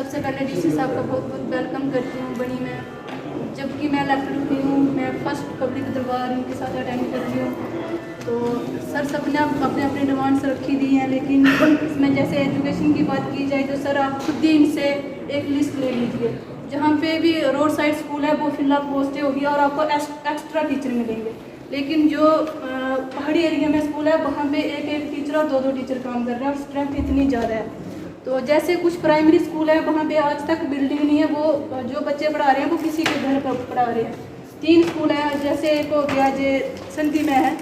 सबसे पहले डीसी साहब का बहुत बहुत वेलकम करती हूँ बनी में, जबकि मैं इलेक्टेड हुई हूँ। मैं फर्स्ट पब्लिक दरबार इनके साथ अटेंड कर रही हूँ। तो सर सबने अपने अपने डिमांड्स रखी दी हैं, लेकिन इसमें जैसे एजुकेशन की बात की जाए तो सर आप खुद ही इनसे एक लिस्ट ले लीजिए। जहाँ पे भी रोड साइड स्कूल है वो फिलहाल पोस्टें होगी और आपको एक्स्ट्रा टीचर मिलेंगे, लेकिन जो पहाड़ी एरिया में स्कूल है वहाँ पे एक एक टीचर और दो दो टीचर काम कर रहे हैं और स्ट्रेंथ इतनी ज़्यादा है। तो जैसे कुछ प्राइमरी स्कूल है वहाँ पे आज तक बिल्डिंग नहीं है, वो जो बच्चे पढ़ा रहे हैं वो किसी के घर पर पढ़ा रहे हैं। 3 स्कूल हैं, जैसे एक हो गया जे संती में है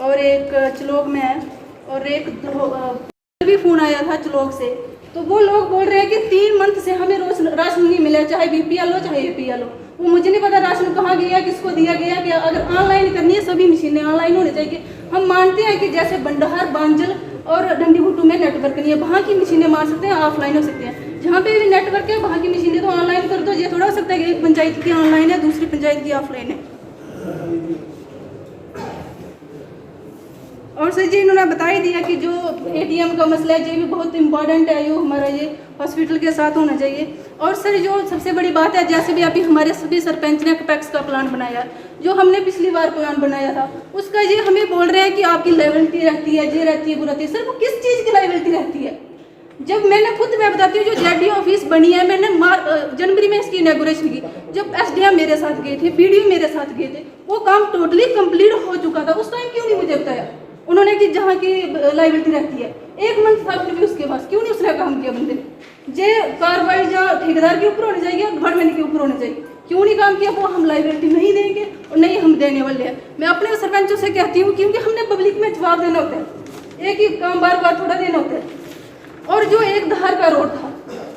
और एक चलोग में है और एक भी फ़ोन आया था चलोग से, तो वो लोग बोल रहे हैं कि 3 मंथ से हमें रोज राशन नहीं मिला, चाहे BPL हो चाहे APL हो। वो मुझे नहीं पता राशन कहाँ गया, किसको दिया गया। कि अगर ऑनलाइन करनी है सभी मशीनें ऑनलाइन होनी चाहिए। हम मानते हैं कि जैसे बंडहार बांजल और डंडीगुटू में नेटवर्क नहीं है, वहाँ की मशीनें मार सकते हैं, ऑफलाइन हो सकते हैं। जहाँ पे भी नेटवर्क है वहाँ की मशीनें तो ऑनलाइन कर दो। ये थोड़ा हो सकता है कि एक पंचायत की ऑनलाइन है दूसरी पंचायत की ऑफलाइन है। और सर जी इन्होंने बता ही दिया कि जो ATM का मसला है ये भी बहुत इंपॉर्टेंट है, जो हमारा ये हॉस्पिटल के साथ होना चाहिए। और सर जो सबसे बड़ी बात है, जैसे भी अभी हमारे सभी सरपंच ने कैपेक्स का प्लान बनाया, जो हमने पिछली बार प्लान बनाया था उसका ये हमें बोल रहे हैं कि आपकी लायबिलिटी रहती है, ये रहती है, वो रहती है। सर वो किस चीज़ की लायबिलिटी रहती है? जब मैं बताती हूँ, जो ZDO ऑफिस बनी है, मैंने जनवरी में इसकी इनॉग्रेशन की। जब SDM मेरे साथ गए थे, BDO मेरे साथ गए थे, वो काम टोटली कंप्लीट हो चुका था। उस टाइम क्यों नहीं मुझे बताया उन्होंने कि जहाँ की लायबिलिटी रहती है? 1 मंथ था फिर भी उसके पास, क्यों नहीं उसने काम किया? बंदे जे कार्रवाई जहाँ ठेकेदार के ऊपर होनी चाहिए, गवर्नमेंट के ऊपर होनी चाहिए, क्यों नहीं काम किया? वो हम लायबिलिटी नहीं देंगे और नहीं हम देने वाले हैं। मैं अपने सरपंचों से कहती हूँ, क्योंकि हमने पब्लिक में जवाब देना होता है, एक ही काम बार बार थोड़ा देना होता है। और जो एक धार का रोड था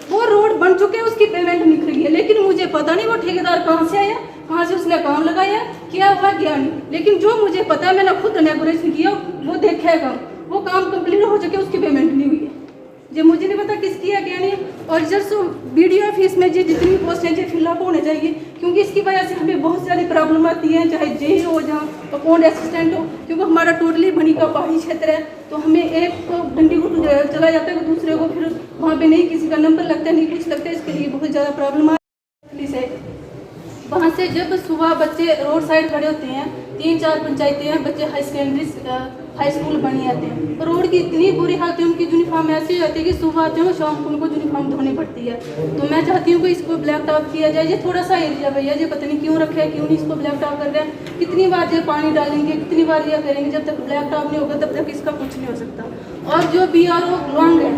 वो रोड बन चुके हैं, उसकी पेमेंट निकल गई है, लेकिन मुझे पता नहीं वो ठेकेदार कहाँ से आया, कहाँ से उसने काम लगाया, क्या हुआ क्या नहीं। लेकिन जो मुझे पता है, मैंने खुद इनॉग्रेशन किया, वो देखा है काम, वो काम कंप्लीट हो चुके, उसकी पेमेंट नहीं हुई है। जो मुझे नहीं पता किसकी है क्या नहीं। और जब BDO ऑफिस में जी जितनी पोस्ट है फिलअप होने चाहिए, क्योंकि इसकी वजह से हमें बहुत सारी प्रॉब्लम आती है, चाहे JE हो जहाँ अकाउंट असिस्टेंट हो, क्योंकि हमारा टोटली बनी का पहाड़ी क्षेत्र है। तो हमें एक को डंडीगुटू चला जाता है, दूसरे को फिर वहाँ पे नहीं किसी का नंबर लगता है, नहीं कुछ लगता है, इसके लिए बहुत ज़्यादा प्रॉब्लम आती है। वहाँ से जब सुबह बच्चे रोड साइड खड़े होते हैं, 3-4 पंचायतें हैं, बच्चे हाई स्कूल बनी जाते हैं, रोड की इतनी बुरी हालत है, उनकी यूनिफॉर्म ऐसी हो जाती है कि सुबह आते हो शाम को उनको यूनिफॉर्म धोनी पड़ती है। तो मैं चाहती हूँ कि इसको ब्लैक टॉप किया जाए। ये थोड़ा सा एरिया भैया, ये पता नहीं क्यों रखा है, क्यों नहीं इसको ब्लैक टॉप कर रहे हैं। कितनी बार ये पानी डालेंगे, कितनी बार ये करेंगे, जब तक ब्लैक टॉप नहीं होगा तब तक इसका कुछ नहीं हो सकता। और जो BRO लॉन्ग है,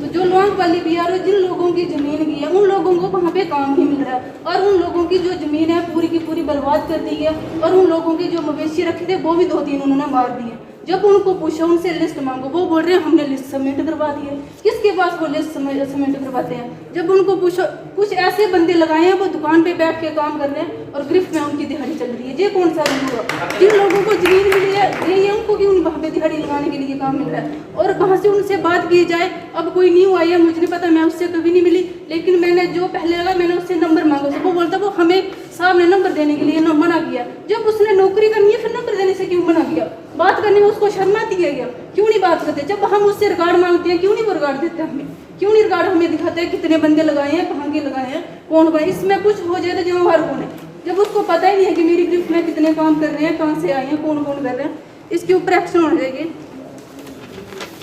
तो जो लॉन्ग वाली BRO जिन लोगों की ज़मीन की है उन लोगों को वहाँ पे काम नहीं मिल रहा है, और उन लोगों की जो ज़मीन है पूरी की पूरी बर्बाद कर दी है, और उन लोगों के जो मवेशी रखे थे वो भी 2-3 उन्होंने मार दिए। जब उनको पूछा, उनसे लिस्ट मांगो, वो बोल रहे हैं हमने लिस्ट सबमिट करवा दी है। किसके पास वो लिस्ट सबमिट करवाते हैं? जब उनको पूछो, कुछ ऐसे बंदे लगाए हैं वो दुकान पे बैठ के काम कर रहे हैं और गिरफ्त में उनकी दिहाड़ी चल रही है। ये कौन सा रूल हुआ? जिन लोगों को जमीन मिली है ये उनको क्यों वहाँ पे दिहाड़ी लगाने के लिए काम मिल रहा है? और वहाँ से उनसे बात की जाए, अब कोई न्यू आई है, मुझे नहीं पता, मैं उससे कभी नहीं मिली, लेकिन मैंने जो पहले लगा मैंने उससे नंबर मांगा, वो बोलता वो हमें साहब ने नंबर देने के लिए मना किया। जब उसने नौकरी करनी है फिर नंबर देने से क्यों मना किया? बात करने में उसको शर्म आती है क्या? क्यों नहीं बात करते? जब हम उससे रिकॉर्ड मांगते हैं क्यों नहीं वो रिकॉर्ड देते हमें? क्यों नहीं रिकॉर्ड हमें दिखाते हैं कितने बंदे लगाए हैं, कहाँ के लगाए हैं, कौन बनाए? इसमें कुछ हो जाए तो जिम्मेवार कौन है? जब उसको पता ही नहीं है कि मेरी गिरफ्त में कितने काम कर रहे हैं, कहाँ से आए हैं, कौन कौन कर रहे हैं, इसके ऊपर एक्शन होना चाहिए।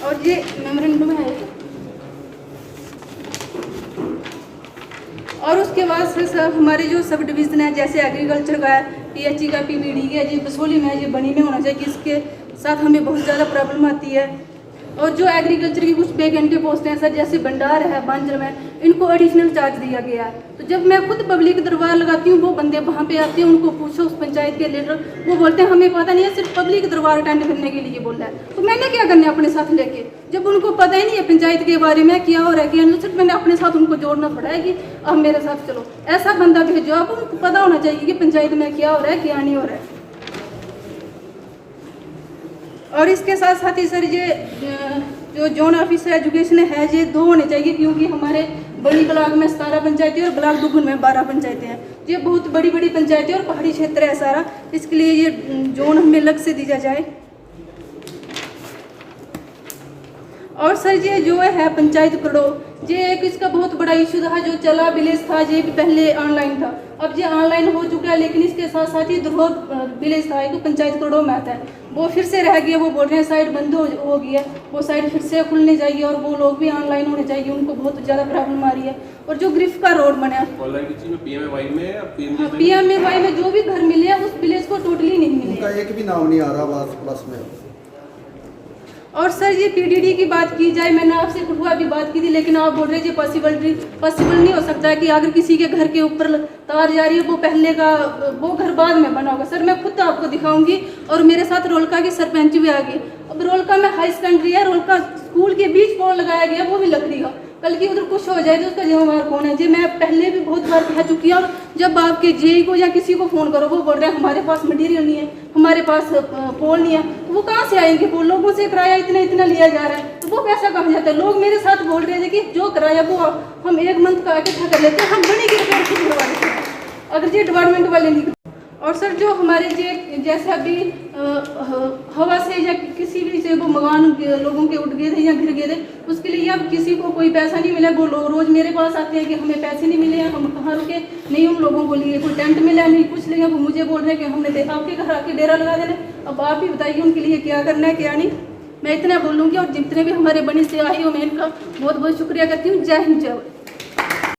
और ये मेमोरेंडम है। और उसके बाद सर हमारे जो सब डिवीज़न है, जैसे एग्रीकल्चर का है, PHE का, PBD का, ये बसोली में ये बनी में होना चाहिए, इसके साथ हमें बहुत ज़्यादा प्रॉब्लम आती है। और जो एग्रीकल्चर की कुछ वैकेंट पोस्ट हैं सर, जैसे भंडार है, बांजर में, इनको एडिशनल चार्ज दिया गया है। तो जब मैं खुद पब्लिक दरबार लगाती हूँ, वो बंदे वहाँ पे आते हैं, उनको पूछो उस पंचायत के लीडर, वो बोलते हैं हमें पता नहीं है, सिर्फ पब्लिक दरबार अटेंड करने के लिए बोला है। तो मैंने क्या करना है अपने साथ लेके, जब उनको पता ही नहीं है पंचायत के बारे में क्या हो रहा है क्या नहीं, सिर्फ मैंने अपने साथ उनको जोड़ना पड़ा है कि अब मेरे साथ चलो, ऐसा बंदा भेजो, अब उनको पता होना चाहिए कि पंचायत में क्या हो रहा है क्या नहीं हो रहा है। और इसके साथ साथ ही सर ये जो जोन ऑफिसर एजुकेशन है ये 2 होने चाहिए, क्योंकि हमारे बड़ी ब्लॉक में 17 पंचायतें और ब्लॉक दुगुन में 12 पंचायतें हैं। ये बहुत बड़ी बड़ी पंचायतें और पहाड़ी क्षेत्र है सारा, इसके लिए ये जोन हमें अलग से दिया जाए। और सर ये जो है पंचायत करो, ये एक इसका बहुत बड़ा इशू था जो चला विलेज था, ये भी पहले ऑनलाइन था, अब ये ऑनलाइन हो चुका है, लेकिन इसके साथ साथ ही ध्रुव विलेज था एक पंचायत करो में आता है, वो फिर से रह गया। वो बोल रहे हैं साइट बंद हो गई है, वो साइट फिर से खुलने चाहिए और वो लोग भी ऑनलाइन होने चाहिए, उनको बहुत ज़्यादा प्रॉब्लम आ रही है। और जो ग्रिफ का रोड बना PMAY में PMAY में जो भी घर मिले हैं उस विलेज को टोटली नहीं मिले, उनका एक भी नाम नहीं आ रहा बस में। और सर ये PDD की बात की जाए, मैंने आपसे कठुआ अभी बात की थी, लेकिन आप बोल रहे हैं पॉसिबल नहीं हो सकता है कि अगर किसी के घर के ऊपर तार जा रही है वो पहले का वो घर बाद में बना होगा। सर मैं खुद आपको दिखाऊंगी, और मेरे साथ रोलका की सरपंच भी आ गई। अब रोलका में हाई सेकेंडरी है, रोलका स्कूल के बीच पोल लगाया गया, वो भी लकड़ी का, कल की उधर कुछ हो जाए तो उसका जिम्मेवार कौन है? जी मैं पहले भी बहुत बार कह चुकी हूँ, और जब आपके जेई को या किसी को फ़ोन करो वो बोल रहे हैं हमारे पास मटेरियल नहीं है, हमारे पास पोल नहीं है, तो वो कहाँ से आएंगे? वो लोगों से किराया इतना लिया जा रहा है, तो वो पैसा कहाँ जाता है? लोग मेरे साथ बोल रहे थे कि जो किराया वो हम 1 मंथ का इकट्ठा कर लेते हैं, हम बड़ी की रिपेयर खुद करवा देते हैं अगर ये डिपार्टमेंट वाले नहीं। और सर जो हमारे जैसे अभी हवा से या किसी भी से वो मकान लोगों के उठ गए थे या गिर गए थे, उसके लिए अब किसी को कोई पैसा नहीं मिला। वो लोग रोज़ मेरे पास आते हैं कि हमें पैसे नहीं मिले हैं, हम कहाँ रुके, नहीं उन लोगों को लिए कोई टेंट मिला नहीं, कुछ नहीं। वो मुझे बोल रहे हैं कि हमने देखा आपके घर आके डेरा लगा देना। अब आप ही बताइए उनके लिए क्या करना है क्या नहीं। मैं इतना बोलूँगी, और जितने भी हमारे बनी से आई हो मैं इनका बहुत बहुत शुक्रिया करती हूँ। जय हिंद जय भारत।